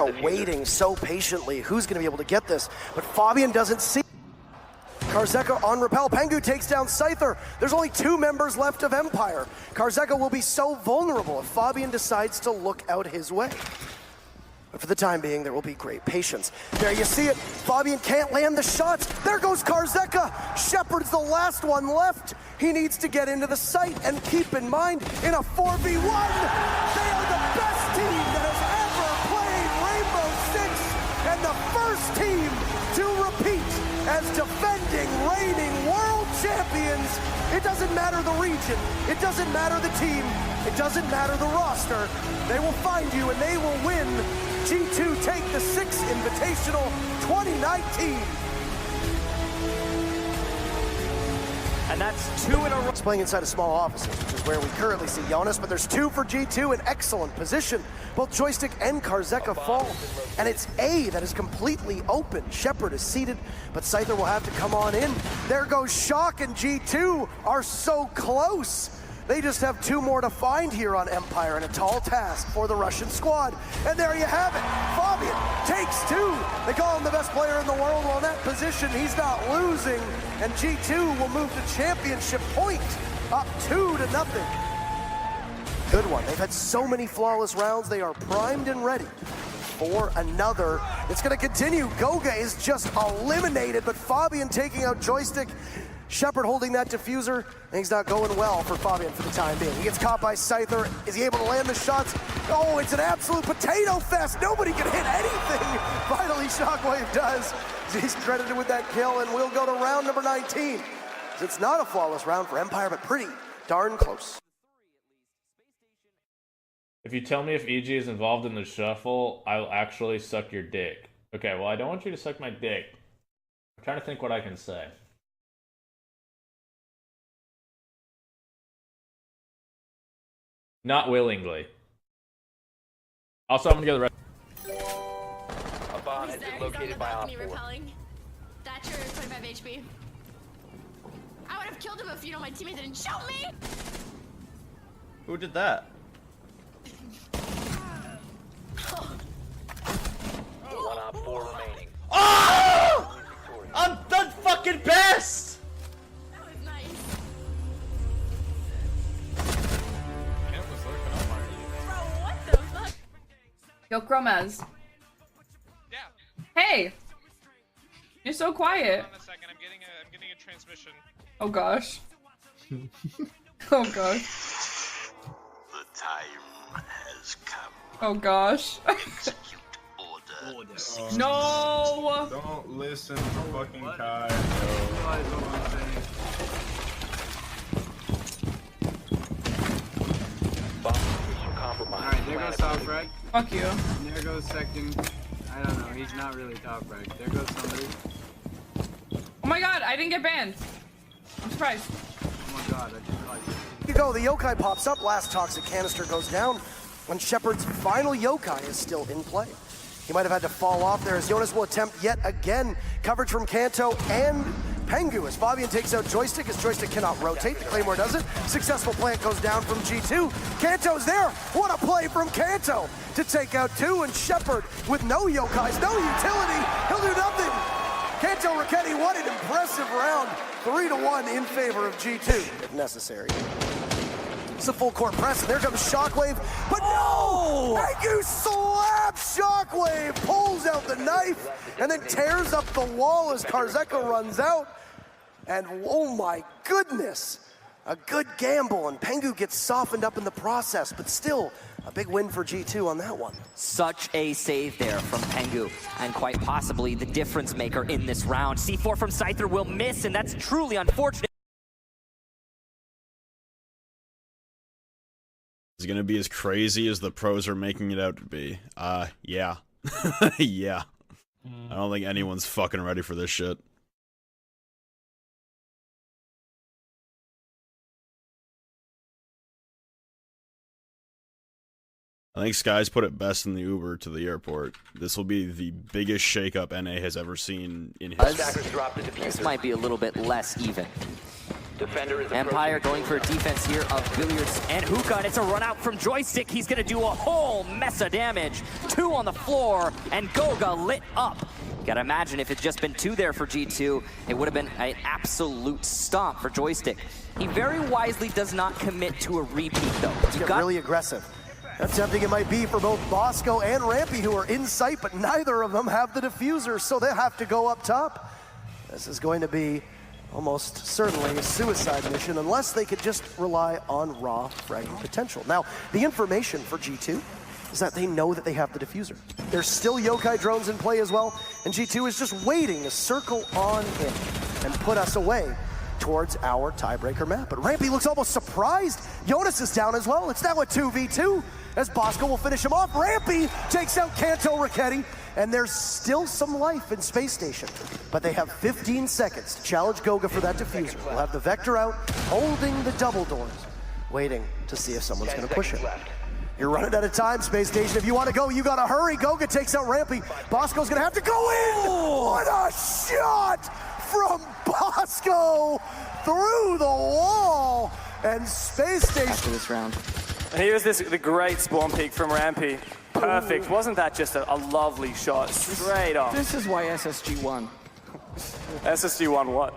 Karzeka waiting so patiently. Who's going to be able to get this? But Fabian doesn't see. Karzeka on repel. Pengu takes down Scyther. There's only 2 members left of Empire. Karzeka will be so vulnerable if Fabian decides to look out his way. But for the time being, there will be great patience. There you see it. Fabian can't land the shots. There goes Karzeka. Shepard's the last one left. He needs to get into the site, and keep in mind, in a 4v1, they are the best team that has ever played Rainbow Six, and the first team to repeat as defending, reigning world champions. It doesn't matter the region. It doesn't matter the team. It doesn't matter the roster. They will find you, and they will win. G2 take the Six Invitational 2019. And that's 2 in a row. It's playing inside of small offices, which is where we currently see Jonas, but there's 2 for G2 in excellent position. Both Joystick and Karzeka fall, and it's A that is completely open. Shepard is seated, but Scyther will have to come on in. There goes Shock, and G2 are so close. They just have 2 more to find here on Empire, and a tall task for the Russian squad. And there you have it. Fabian takes 2. They call him the best player in the world. Well, in that position, he's not losing. And G2 will move to championship point, up 2-0. Good one. They've had so many flawless rounds. They are primed and ready for another. It's going to continue. Goga is just eliminated, but Fabian taking out Joystick. Shepard holding that diffuser. Things not going well for Fabian for the time being. He gets caught by Scyther. Is he able to land the shots? Oh, it's an absolute potato fest. Nobody can hit anything. Finally, Shockwave does. He's credited with that kill, and we'll go to round number 19. It's not a flawless round for Empire, but pretty darn close. If you tell me if EG is involved in the shuffle, I'll actually suck your dick. Okay, well, I don't want you to suck my dick. I'm trying to think what I can say. Not willingly. Also, I'm gonna go the rest. A bomb has been located by Op 4. Thatcher, 25 HP. I would have killed him if my teammate didn't shoot me! Who did that? One Op 4 remaining. Oh! I'm the fucking best! That was nice. Bro, what the fuck? Yo, Chromaz. Yeah. Hey! You're so quiet. Hold on a second, I'm getting a transmission. Oh gosh. Oh gosh. The time has come. Oh gosh. Execute order. No! Don't listen to fucking Kai. Alright, there goes top frag. Fuck you. And there goes second. I don't know, he's not really top frag. There goes somebody. Oh my god, I didn't get banned. I'm surprised. Oh my god, I just realized. Here you go, the yokai pops up, last toxic canister goes down, when Shepard's final yokai is still in play. He might have had to fall off there as Jonas will attempt yet again. Coverage from Kanto and Pengu as Fabian takes out Joystick, as Joystick cannot rotate. The Claymore does it. Successful plant goes down from G2. Kanto's there. What a play from Kanto to take out 2, and Shepard with no yokais, no utility. He'll do nothing. Kanto Raketti, what an impressive round. 3-1 in favor of G2, if necessary. It's a full court press, and there comes Shockwave, but no! Pengu slaps Shockwave, pulls out the knife, and then tears up the wall as Karzeka runs out. And oh my goodness, a good gamble, and Pengu gets softened up in the process, but still, a big win for G2 on that one. Such a save there from Pengu, and quite possibly the difference maker in this round. C4 from Scyther will miss, and that's truly unfortunate. Is it gonna be as crazy as the pros are making it out to be? Yeah. Yeah. I don't think anyone's fucking ready for this shit. I think Skies put it best in the Uber to the airport. This will be the biggest shakeup NA has ever seen in history. This might be a little bit less even. Empire going for a defense here of Billiards and Hookah, and it's a run out from Joystick. He's gonna do a whole mess of damage. 2 on the floor, and Goga lit up. Gotta imagine if it's just been 2 there for G2, it would have been an absolute stomp for Joystick. He very wisely does not commit to a repeat though. Get really aggressive. That's tempting it might be for both Bosco and Rampy, who are in sight, but neither of them have the diffuser, so they have to go up top. This is going to be almost certainly a suicide mission unless they could just rely on raw fragging potential. Now, the information for G2 is that they know that they have the diffuser. There's still yokai drones in play as well, and G2 is just waiting to circle on in and put us away towards our tiebreaker map. But Rampy looks almost surprised. Jonas is down as well. It's now a 2v2 as Bosco will finish him off. Rampy takes out Kanto Raketti, and there's still some life in Space Station. But they have 15 seconds to challenge Goga for that diffuser. We'll have the Vector out, holding the double doors, waiting to see if someone's gonna push it. You're running out of time, Space Station. If you want to go, you gotta hurry. Goga takes out Rampy. Bosco's gonna have to go in! What a shot from Bosco through the wall! And Space Station... After this round. And here's the great spawn peek from Rampy. Perfect. Wasn't that just a lovely shot? Straight off. This is why SSG won. SSG won what?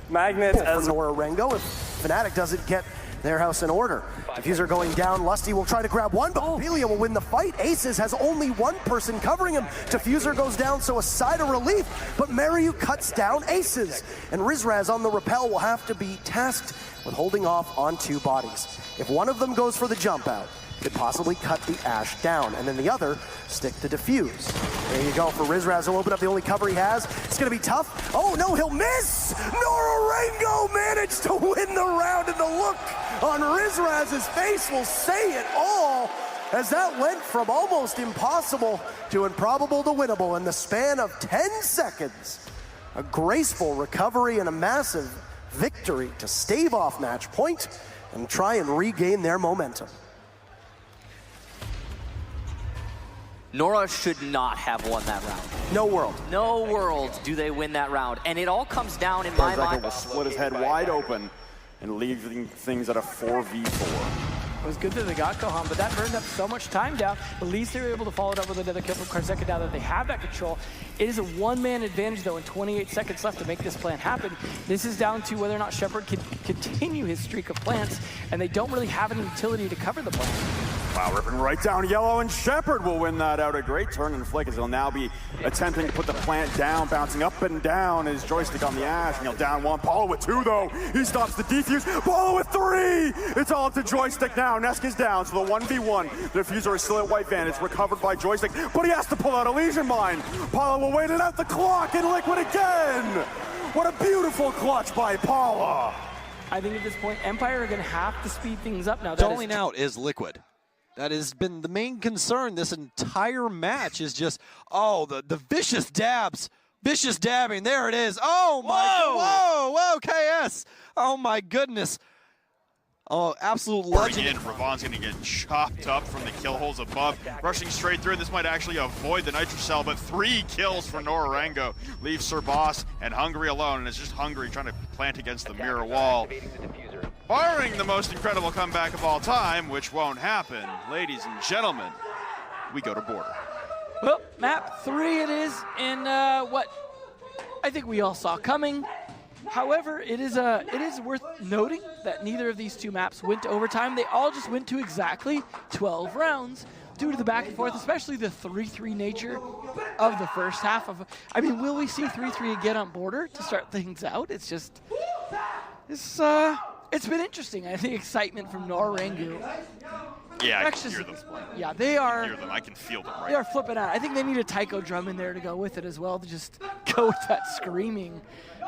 Magnet as Nora Rengo. If Fnatic doesn't get their house in order. Diffuser going down. Lusty will try to grab one, but Ophelia will win the fight. Aces has only one person covering him. Diffuser goes down, so a side of relief, but Mariu cuts down Aces. And Rizraz on the rappel will have to be tasked with holding off on 2 bodies. If one of them goes for the jump out, could possibly cut the Ash down, and then the other stick to defuse. There you go for Rizraz. He'll open up the only cover he has. It's gonna be tough. Oh no, he'll miss! Norarengo managed to win the round, and the look on Rizraz's face will say it all, as that went from almost impossible to improbable to winnable in the span of 10 seconds. A graceful recovery and a massive victory to stave off match point and try and regain their momentum. Nora should not have won that round. No world. No world do they win that round. And it all comes down, in my mind... will split his head wide open and leaving things at a 4v4. It was good that they got Gohan, but that burned up so much time down. At least they were able to follow it up with another kill from Karzeka now that they have that control. It is a 1-man advantage, though, and 28 seconds left to make this plan happen. This is down to whether or not Shepard can continue his streak of plants, and they don't really have any utility to cover the plant. Wow, ripping right down yellow, and Shepard will win that out. A great turn and flick as he'll now be attempting to put the plant down, bouncing up and down his joystick on the Ash, and he'll down 1. Paulo with 2, though. He stops the defuse. Paulo with 3! It's all up to Joystick now. Nesk is down, so the 1v1. The diffuser is still at white van. It's recovered by Joystick, but he has to pull out a Legion Mine. Paulo will wait it out the clock, and Liquid again! What a beautiful clutch by Paula! I think at this point, Empire are going to have to speed things up now. Doling out is Liquid. That has been the main concern this entire match, is just, oh, the vicious dabs. Vicious dabbing. There it is. Oh, my. Whoa, KS. Oh, my goodness. Oh, absolute legend. In, Ravon's going to get chopped up from the kill holes above. Rushing straight through. This might actually avoid the Nitrocell, but 3 kills for Norarengo. Leaves Sir Boss and Hungry alone, and it's just Hungry trying to plant against the mirror wall. Barring the most incredible comeback of all time, which won't happen, ladies and gentlemen, we go to border. Well, map 3 it is, in what I think we all saw coming. However, it is worth noting that neither of these 2 maps went to overtime. They all just went to exactly 12 rounds due to the back and forth, especially the 3-3 nature of the first half of. I mean, will we see 3-3 again on border to start things out? It's just, it's been interesting. I think excitement from Norarengo. Yeah, I can hear them. Yeah, they are. I can hear them. I can feel them. Right. They are flipping out. I think they need a taiko drum in there to go with it as well, to just go with that screaming.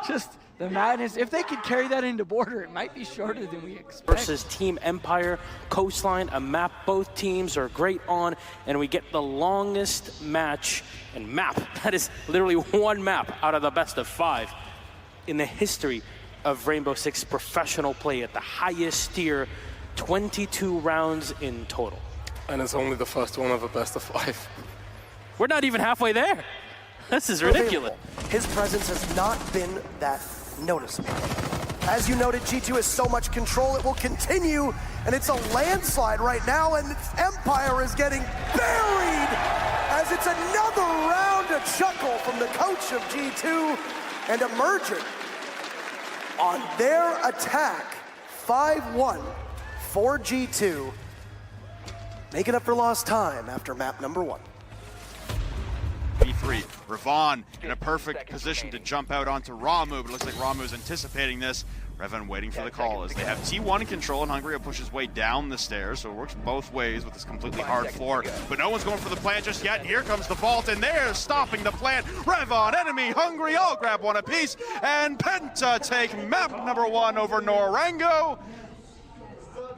Just the madness. If they could carry that into border, it might be shorter than we expect. Versus Team Empire, Coastline, a map both teams are great on, and we get the longest match and map. That is literally 1 map out of the best of 5 in the history of Rainbow Six professional play at the highest tier, 22 rounds in total. And it's only the first one of a best of 5. We're not even halfway there. This is ridiculous. His presence has not been that noticeable. As you noted, G2 has so much control, it will continue, and it's a landslide right now, and Empire is getting buried as it's another round of chuckle from the coach of G2, and emerging on their attack, 5-1 for G2, making up for lost time after map number 1. B3, Ravon in a perfect position to jump out onto Ramu, but it looks like Ramu's anticipating this. Revan waiting for the call as they have T1 in control, and Hungry will push his way down the stairs, so it works both ways with this completely hard floor. But no one's going for the plant just yet, and here comes the vault, and they're stopping the plant. Revan, enemy, Hungry, all grab one apiece, and Penta take map number 1 over Norango.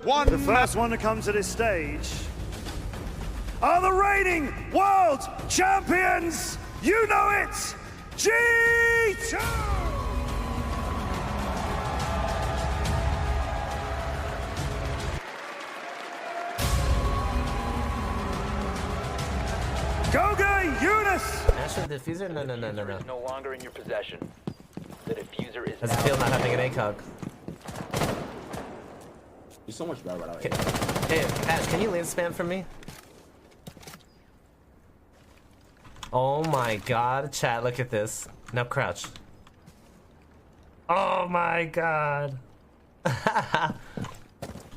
The first one to come to this stage are the reigning world champions! You know it! G2! Goga Eunice! National diffuser? No. Is no longer in your possession. The diffuser is Does it feel not having an ACOG? You're so much better right Hey, Pat, can you lane spam from me? Oh my god, chat, look at this. Now crouch. Oh my god.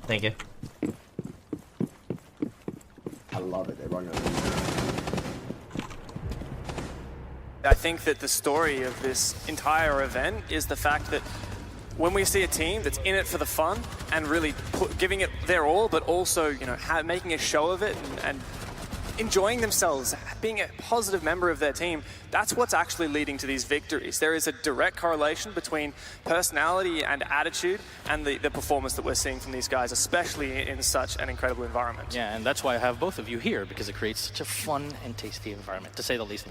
Thank you. I love it. They run it. I think that the story of this entire event is the fact that when we see a team that's in it for the fun and really giving it their all, but also, you know, making a show of it and enjoying themselves, being a positive member of their team, that's what's actually leading to these victories. There is a direct correlation between personality and attitude and the performance that we're seeing from these guys, especially in such an incredible environment. Yeah, and that's why I have both of you here, because it creates such a fun and tasty environment, to say the least.